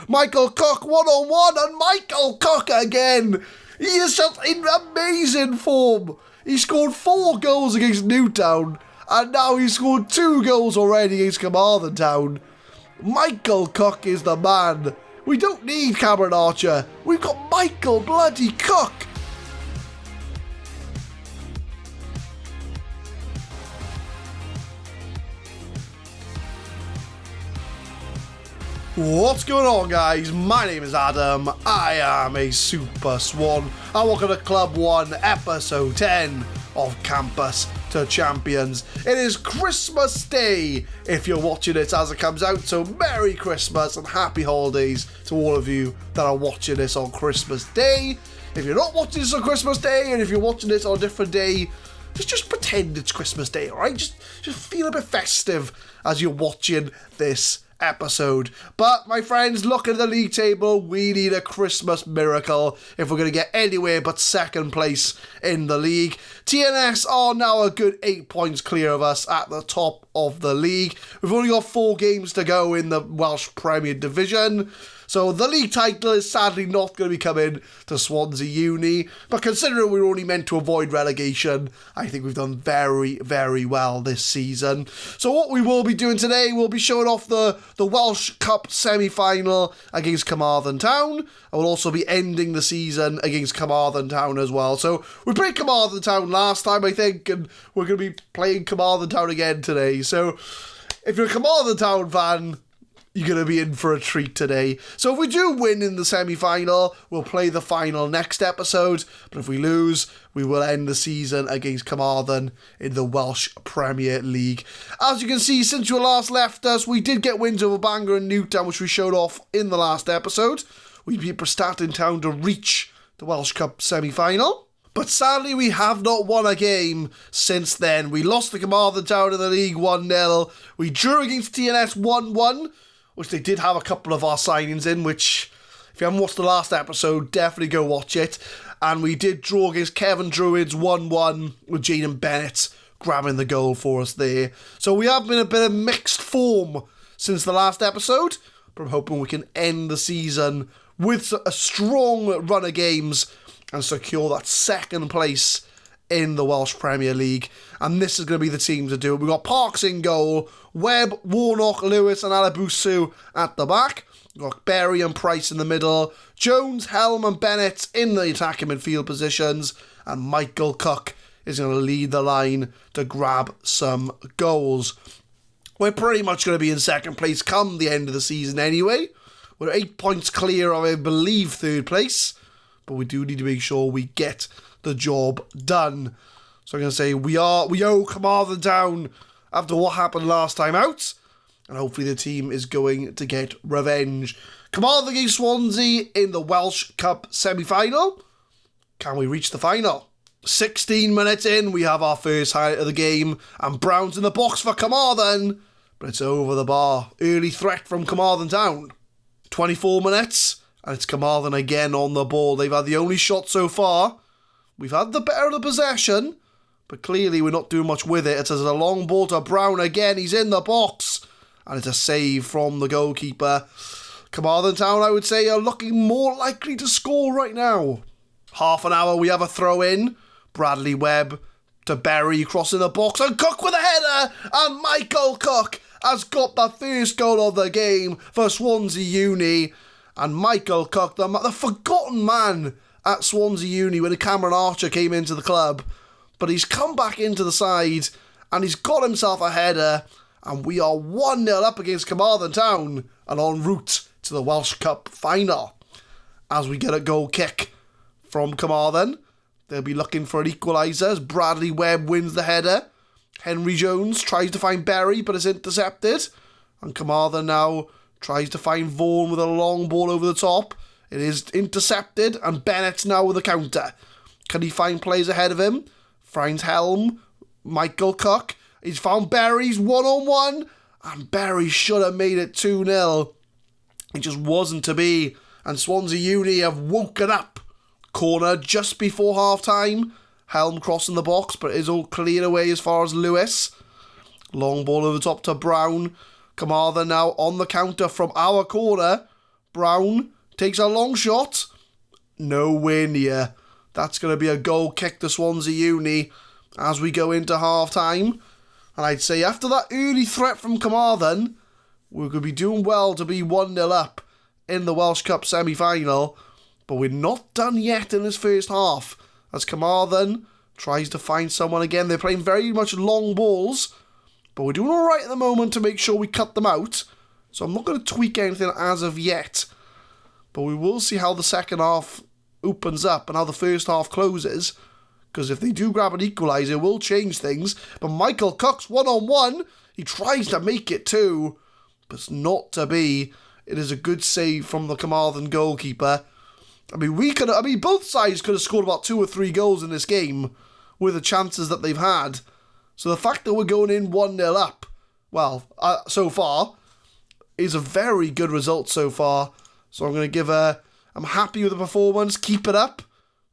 Michael Cook one-on-one, and Michael Cook again. He is just in amazing form. He scored 4 goals against Newtown, and now he's scored 2 goals already against Carmarthen Town. Michael Cook is the man. We don't need Cameron Archer. We've got Michael bloody Cook. What's going on, guys? My name is Adam. I am a Super Swan. And welcome to Club 1, Episode 10 of Campus to Champions. It is Christmas Day if you're watching it as it comes out, so Merry Christmas and Happy Holidays to all of you that are watching this on Christmas Day. If you're not watching this on Christmas Day, and if you're watching this on a different day, just pretend it's Christmas Day, alright? Just feel a bit festive as you're watching this episode. But my friends, look at the league table. We need a Christmas miracle if we're going to get anywhere but second place in the league. TNS are now a good 8 points clear of us at the top of the league. We've only got 4 games to go in the Welsh Premier Division, so the league title is sadly not going to be coming to Swansea Uni, but considering we were only meant to avoid relegation, I think we've done very, very well this season. So what we will be doing today, we'll be showing off the Welsh Cup semi-final against Carmarthen Town, and we'll also be ending the season against Carmarthen Town as well. So we played Carmarthen Town last time, I think, and we're going to be playing Carmarthen Town again today. So if you're a Carmarthen Town fan, you're going to be in for a treat today. So if we do win in the semi-final, we'll play the final next episode. But if we lose, we will end the season against Carmarthen in the Welsh Premier League. As you can see, since you last left us, we did get wins over Bangor and Newtown, which we showed off in the last episode. We beat Prestat in town to reach the Welsh Cup semi-final. But sadly, we have not won a game since then. We lost to Carmarthen Town in the league 1-0. We drew against TNS 1-1. Which they did have a couple of our signings in, which, if you haven't watched the last episode, definitely go watch it. And we did draw against Kevin Druids 1-1, with Jaden Bennett grabbing the goal for us there. So we have been a bit of mixed form since the last episode, but I'm hoping we can end the season with a strong run of games and secure that second place in the Welsh Premier League. And this is going to be the team to do it. We've got Parks in goal, Webb, Warnock, Lewis and Alabusu at the back. We've got Berry and Price in the middle, Jones, Helm and Bennett in the attacking midfield positions, and Michael Cook is going to lead the line to grab some goals. We're pretty much going to be in second place come the end of the season anyway. We're 8 points clear of, I believe, third place, but we do need to make sure we get the job done. So I'm going to say we owe Carmarthen Town after what happened last time out, and hopefully the team is going to get revenge. Carmarthen against Swansea in the Welsh Cup semi-final. Can we reach the final? 16 minutes in, we have our first highlight of the game, and Brown's in the box for Carmarthen, but it's over the bar. Early threat from Carmarthen Town. 24 minutes, and it's Carmarthen again on the ball. They've had the only shot so far. We've had the better of the possession, but clearly we're not doing much with it. It's a long ball to Brown again. He's in the box, and it's a save from the goalkeeper. Carmarthen Town, I would say, are looking more likely to score right now. Half an hour, we have a throw in. Bradley Webb to Berry, crossing the box, and Cook with a header, and Michael Cook has got the first goal of the game for Swansea Uni. And Michael Cook, the forgotten man at Swansea Uni when Cameron Archer came into the club, but he's come back into the side and he's got himself a header, and we are 1-0 up against Carmarthen Town and en route to the Welsh Cup final. As we get a goal kick from Carmarthen, they'll be looking for an equaliser as Bradley Webb wins the header. Henry Jones tries to find Berry but is intercepted, and Carmarthen now tries to find Vaughan with a long ball over the top. It is intercepted, and Bennett's now with a counter. Can he find players ahead of him? Finds Helm, Michael Cook. He's found Berry's one-on-one, and Berry should have made it 2-0. It just wasn't to be, and Swansea Uni have woken up. Corner just before half-time. Helm crossing the box, but it is all cleared away as far as Lewis. Long ball over the top to Brown. Carmarthen now on the counter from our corner. Brown takes a long shot. Nowhere near. That's going to be a goal kick to Swansea Uni as we go into half-time. And I'd say after that early threat from Carmarthen, we're going to be doing well to be 1-0 up in the Welsh Cup semi-final. But we're not done yet in this first half, as Carmarthen tries to find someone again. They're playing very much long balls, but we're doing all right at the moment to make sure we cut them out. So I'm not going to tweak anything as of yet. But we will see how the second half opens up and how the first half closes. Because if they do grab an equaliser, it will change things. But Michael Cook's one-on-one. He tries to make it too, but it's not to be. It is a good save from the Carmarthen goalkeeper. I mean, both sides could have scored about 2 or 3 goals in this game with the chances that they've had. So the fact that we're going in 1-0 up, well, so far, is a very good result so far. So I'm going to give I'm happy with the performance. Keep it up.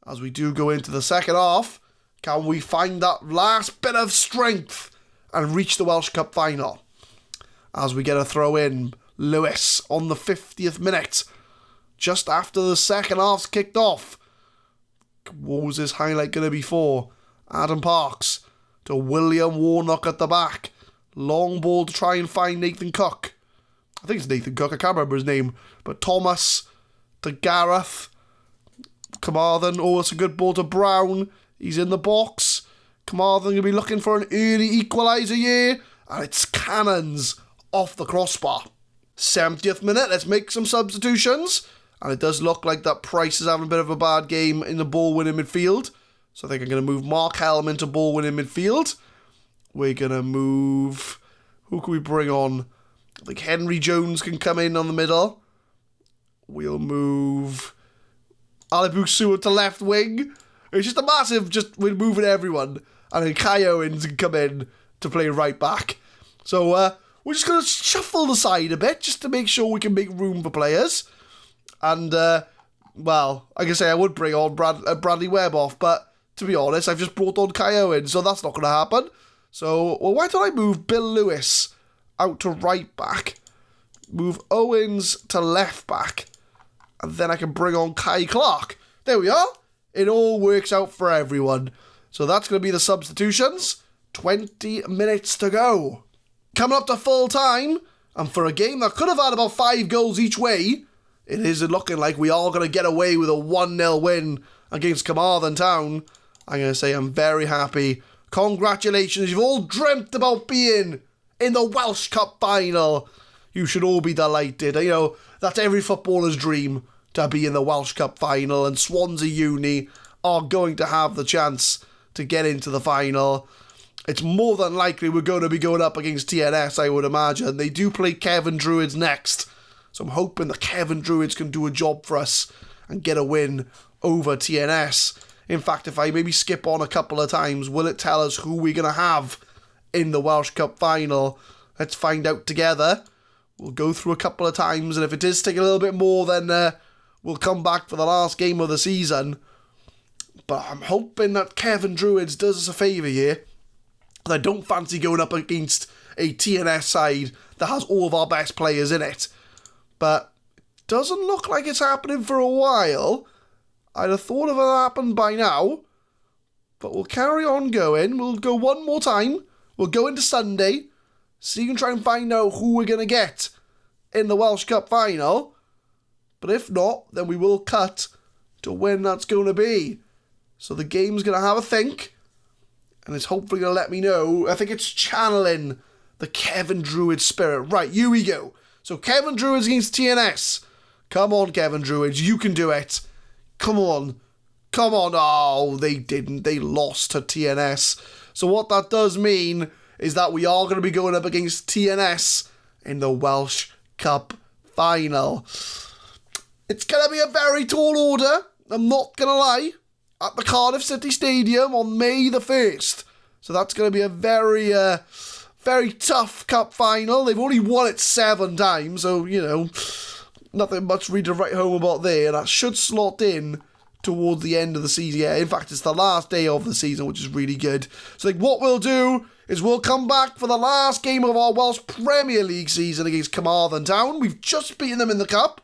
As we do go into the second half, can we find that last bit of strength and reach the Welsh Cup final? As we get a throw in, Lewis on the 50th minute, just after the second half's kicked off. What was this highlight going to be for? Adam Parks to William Warnock at the back. Long ball to try and find Nathan Cook. I think it's Nathan Cook, I can't remember his name. But Thomas to Gareth. Carmarthen, it's a good ball to Brown. He's in the box. Carmarthen going to be looking for an early equaliser here. And it's cannons off the crossbar. 70th minute, let's make some substitutions. And it does look like that Price is having a bit of a bad game in the ball-winning midfield. So I think I'm going to move Mark Helm into ball-winning midfield. We're going to move... Who can we bring on? I think Henry Jones can come in on the middle. We'll move Alibusu to left wing. It's just a massive... we're moving everyone. And then Kai Owens can come in to play right back. So we're just going to shuffle the side a bit just to make sure we can make room for players. And, well, like I say, I would bring on Bradley Webb off, but to be honest, I've just brought on Kai Owens, so that's not going to happen. So, well, why don't I move Bill Lewis out to right back, move Owens to left back, and then I can bring on Kai Clark. There we are. It all works out for everyone. So that's going to be the substitutions. 20 minutes to go. Coming up to full time, and for a game that could have had about 5 goals each way, it is looking like we are going to get away with a 1-0 win against Carmarthen Town. I'm going to say I'm very happy. Congratulations, you've all dreamt about being in the Welsh Cup final. You should all be delighted. You know, that's every footballer's dream, to be in the Welsh Cup final, and Swansea Uni are going to have the chance to get into the final. It's more than likely we're going to be going up against TNS, I would imagine. They do play Kevin Druids next. So I'm hoping the Kevin Druids can do a job for us and get a win over TNS. In fact, if I maybe skip on a couple of times, will it tell us who we're going to have in the Welsh Cup final? Let's find out together. We'll go through a couple of times, and if it does take a little bit more, then we'll come back for the last game of the season. But I'm hoping that Kevin Druids does us a favour here. I don't fancy going up against a TNS side that has all of our best players in it. But doesn't look like it's happening for a while. I'd have thought of it happened by now. But we'll carry on going. We'll go one more time. We'll go into Sunday. So you can try and find out who we're going to get in the Welsh Cup final. But if not, then we will cut to when that's going to be. So the game's going to have a think. And it's hopefully going to let me know. I think it's channeling the Kevin Druid spirit. Right, here we go. So Kevin Druids against TNS. Come on, Kevin Druids. You can do it. Come on. Come on. Oh, they didn't. They lost to TNS. So what that does mean is that we are going to be going up against TNS in the Welsh Cup final. It's going to be a very tall order. I'm not going to lie. At the Cardiff City Stadium on May the 1st. So that's going to be a very... very tough cup final. They've only won it 7 times, so, you know, nothing much really to write home about there. That should slot in towards the end of the season. Yeah, in fact, it's the last day of the season, which is really good. So, like, what we'll do is we'll come back for the last game of our Welsh Premier League season against Carmarthen Town. We've just beaten them in the cup.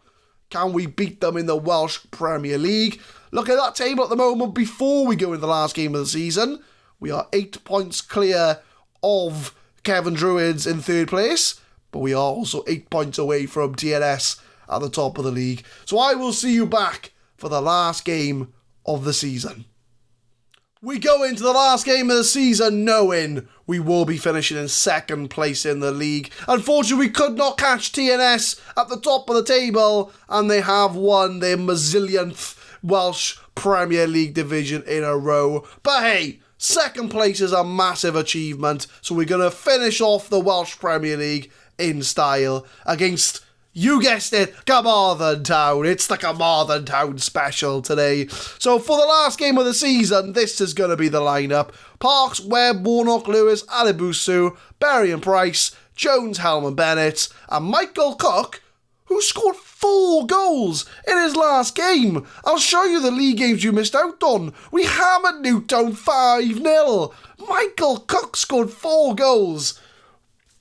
Can we beat them in the Welsh Premier League? Look at that table at the moment before we go into the last game of the season. We are 8 points clear of Kevin Druids in third place, but we are also 8 points away from TNS at the top of the league. So I will see you back for the last game of the season. We go into the last game of the season knowing we will be finishing in second place in the league. Unfortunately, we could not catch TNS at the top of the table, and they have won their mazillionth Welsh Premier League division in a row. But hey, second place is a massive achievement, so we're going to finish off the Welsh Premier League in style against, you guessed it, Carmarthen Town. It's the Carmarthen Town special today. So for the last game of the season, this is going to be the lineup. Parks, Webb, Warnock, Lewis, Alibusu, Berry and Price, Jones, Helm and Bennett, and Michael Cook, who scored 4 goals in his last game. I'll show you the league games you missed out on. We hammered Newtown 5-0. Michael Cook scored 4 goals.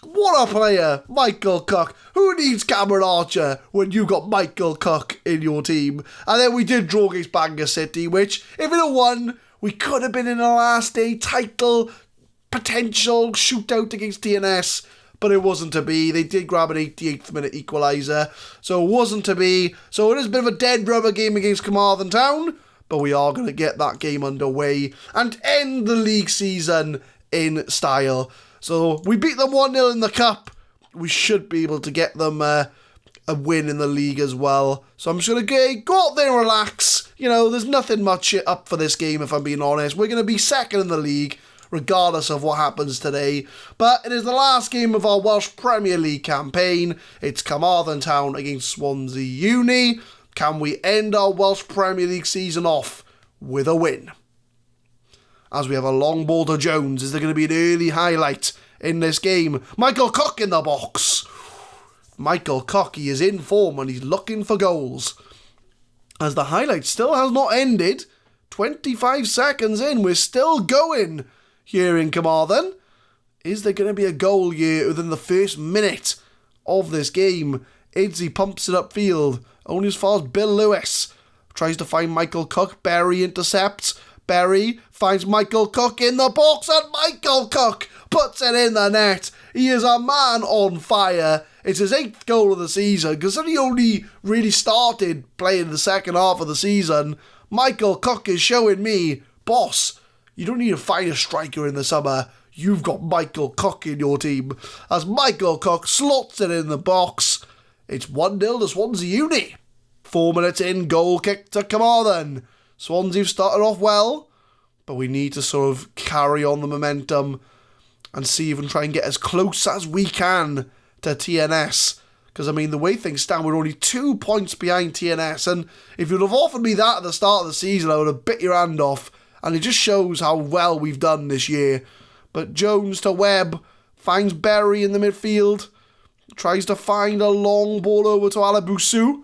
What a player, Michael Cook. Who needs Cameron Archer when you got Michael Cook in your team? And then we did draw against Bangor City, which, if it had won, we could have been in a last day title potential shootout against TNS. But it wasn't to be. They did grab an 88th minute equaliser, so it wasn't to be. So it is a bit of a dead rubber game against Carmarthen Town, but we are going to get that game underway and end the league season in style. So we beat them 1-0 in the cup. We should be able to get them a win in the league as well. So I'm just going to go out there and relax. You know, there's nothing much up for this game, if I'm being honest. We're going to be second in the league, regardless of what happens today. But it is the last game of our Welsh Premier League campaign. It's Carmarthen Town against Swansea Uni. Can we end our Welsh Premier League season off with a win? As we have a long ball to Jones, is there going to be an early highlight in this game? Michael Cook in the box. Michael Cook, he is in form and he's looking for goals. As the highlight still has not ended, 25 seconds in, we're still going here in Carmarthen. Is there going to be a goal here within the first minute of this game? Idzy pumps it upfield, only as far as Bill Lewis. Tries to find Michael Cook, Berry intercepts. Berry finds Michael Cook in the box and Michael Cook puts it in the net. He is a man on fire. It's his 8th goal of the season, because he only really started playing the second half of the season. Michael Cook is showing me, boss, you don't need to find a striker in the summer. You've got Michael Cook in your team. As Michael Cook slots it in the box, it's 1-0 to Swansea Uni. 4 minutes in, goal kick to Carmarthen. Swansea have started off well, but we need to sort of carry on the momentum and see if we can try and get as close as we can to TNS. Because, I mean, the way things stand, we're only 2 points behind TNS, and if you'd have offered me that at the start of the season, I would have bit your hand off, and it just shows how well we've done this year. But Jones to Webb, finds Berry in the midfield, tries to find a long ball over to Alibusu,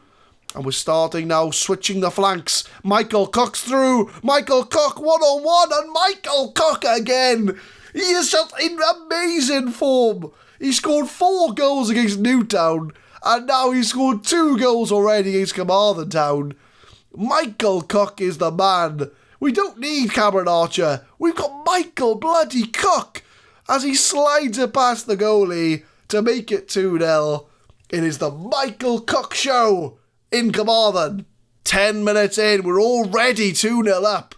and we're starting now, switching the flanks. Michael Cook's through. Michael Cook, 1-on-1, and Michael Cook again. He is just in amazing form. He scored 4 goals against Newtown, and now he's scored 2 goals already against Carmarthen Town. Michael Cook is the man. We don't need Cameron Archer. We've got Michael bloody Cook as he slides it past the goalie to make it 2-0. It is the Michael Cook show in Carmarthen. 10 minutes in, we're already 2-0 up.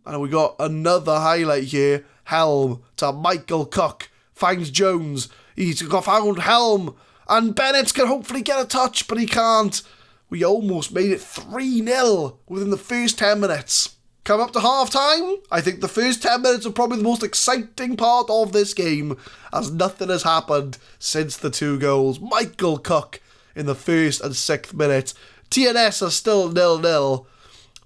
And we got another highlight here. Helm to Michael Cook. Finds Jones. He's found Helm. And Bennett can hopefully get a touch, but he can't. We almost made it 3-0 within the first 10 minutes. Come up to half-time. I think the first 10 minutes are probably the most exciting part of this game, as nothing has happened since the 2 goals. Michael Cook in the first and 6th minute. TNS are still 0-0,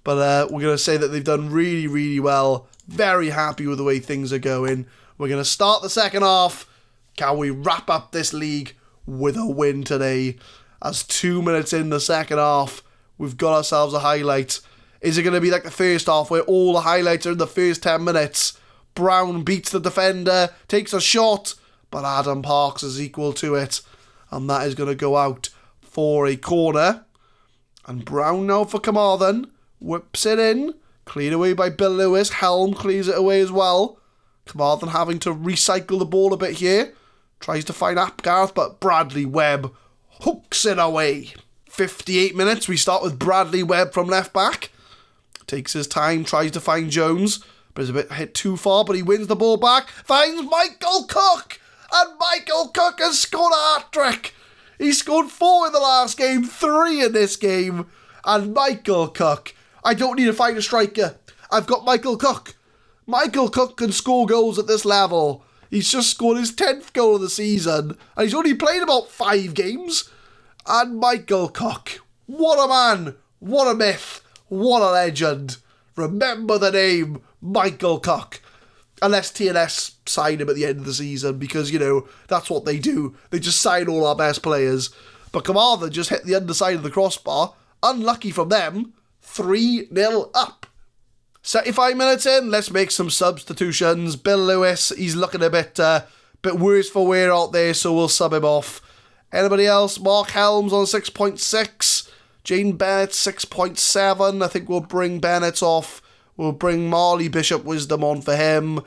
but we're going to say that they've done really, really well. Very happy with the way things are going. We're going to start the second half. Can we wrap up this league with a win today? As 2 minutes in the second half, we've got ourselves a highlight. Is it going to be like the first half where all the highlights are in the first 10 minutes? Brown beats the defender, takes a shot, but Adam Parks is equal to it. And that is going to go out for a corner. And Brown now for Carmarthen. Whips it in. Cleared away by Bill Lewis. Helm clears it away as well. Carmarthen having to recycle the ball a bit here. Tries to find Apgarth, but Bradley Webb hooks it away. 58 minutes. We start with Bradley Webb from left back. Takes his time, tries to find Jones, but is a bit hit too far, but he wins the ball back. Finds Michael Cook! And Michael Cook has scored a hat-trick! He scored 4 in the last game, 3 in this game. And Michael Cook, I don't need to find a striker. I've got Michael Cook. Michael Cook can score goals at this level. He's just scored his 10th goal of the season, and he's only played about 5 games. And Michael Cook, what a man, what a myth, what a legend. Remember the name, Michael Cook. Unless TNS sign him at the end of the season, because, you know, that's what they do. They just sign all our best players. But Carmarthen just hit the underside of the crossbar. Unlucky from them. 3-0 up. 75 minutes in, let's make some substitutions. Bill Lewis, he's looking a bit worse for wear out there, so we'll sub him off. Anybody else? Mark Helms on 6.6. Jane Bennett 6.7. I think we'll bring Bennett off. We'll bring Marley Bishop Wisdom on for him.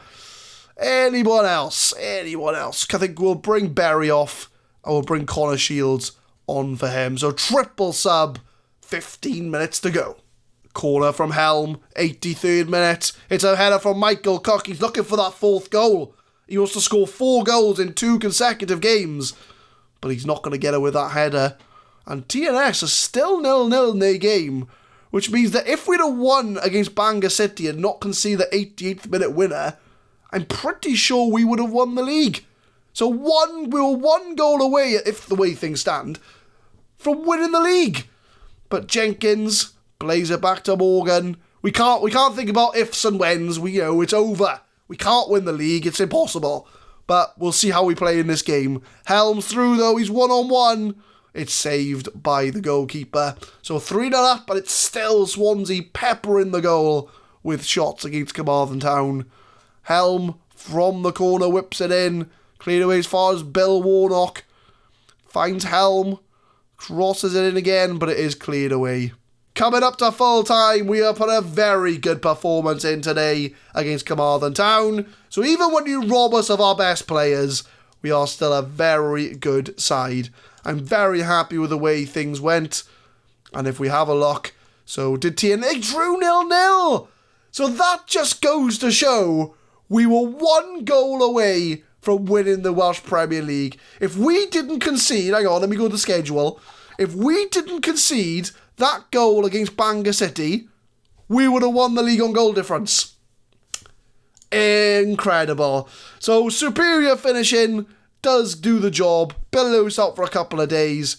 Anyone else? I think we'll bring Berry off, and we'll bring Connor Shields on for him. So triple sub, 15 minutes to go. Corner from Helm, 83rd minute. It's a header from Michael Cook. He's looking for that 4th goal. He wants to score 4 goals in 2 consecutive games, but he's not going to get it with that header. And TNS is still 0-0 in their game, which means that if we'd have won against Bangor City and not conceded the 88th minute winner, I'm pretty sure we would have won the league. So we were 1 goal away, if the way things stand, from winning the league. But Jenkins plays it back to Morgan. We can't think about ifs and whens. It's over. We can't win the league. It's impossible. But we'll see how we play in this game. Helms through though. He's 1-on-1. It's saved by the goalkeeper. So 3-0 up, but it's still Swansea peppering the goal with shots against Carmarthen Town. Helm from the corner whips it in. Cleared away as far as Bill Warnock. Finds Helm. Crosses it in again, but it is cleared away. Coming up to full time, we have put a very good performance in today against Carmarthen Town. So even when you rob us of our best players, we are still a very good side. I'm very happy with the way things went. And if we have a look, so did TNA drew 0-0. So that just goes to show we were 1 goal away from winning the Welsh Premier League. If we didn't concede, hang on, let me go to the schedule. If we didn't concede that goal against Bangor City, we would have won the league on goal difference. Incredible. So superior finishing does do the job. Bill Lewis out for a couple of days.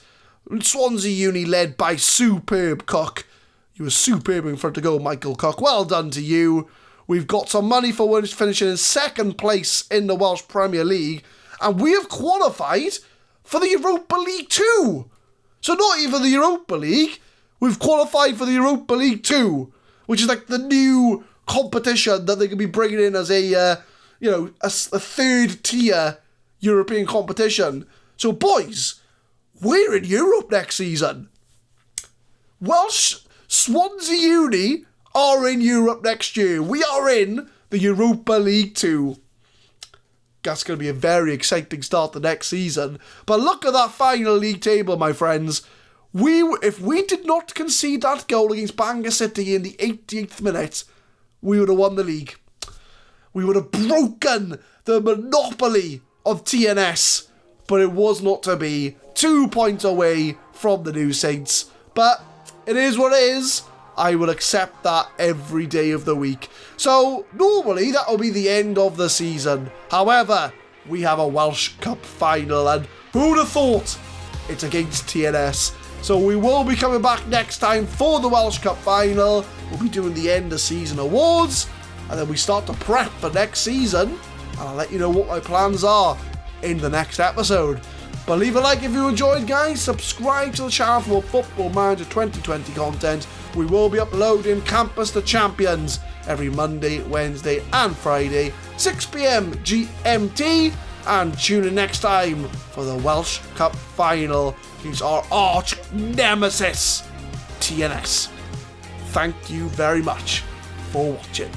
Swansea Uni led by superb Cook. You were superb in front of goal, Michael Cook. Well done to you. We've got some money for finishing in 2nd place in the Welsh Premier League. And we have qualified for the Europa League II. So not even the Europa League. We've qualified for the Europa League II, which is like the new competition that they could be bringing in as a 3rd tier European competition. So boys, we're in Europe next season. Swansea Uni are in Europe next year. We are in the Europa League II. That's going to be a very exciting start to next season. But look at that final league table, my friends. If we did not concede that goal against Bangor City in the 88th minute, we would have won the league. We would have broken the monopoly of TNS, but it was not to be. 2 points away from the New Saints, but it is what it is. I will accept that every day of the week. So normally that will be the end of the season. However, we have a Welsh Cup final, and who would have thought it's against TNS? So we will be coming back next time for the Welsh Cup final. We'll be doing the end of season awards, and then we start to prep for next season, and I'll let you know what my plans are in the next episode. But leave a like if you enjoyed, guys. Subscribe to the channel for more Football Manager 2020 content. We will be uploading Campus to Champions every Monday, Wednesday and Friday, 6 PM GMT. And tune in next time for the Welsh Cup final against our arch nemesis, TNS. Thank you very much for watching.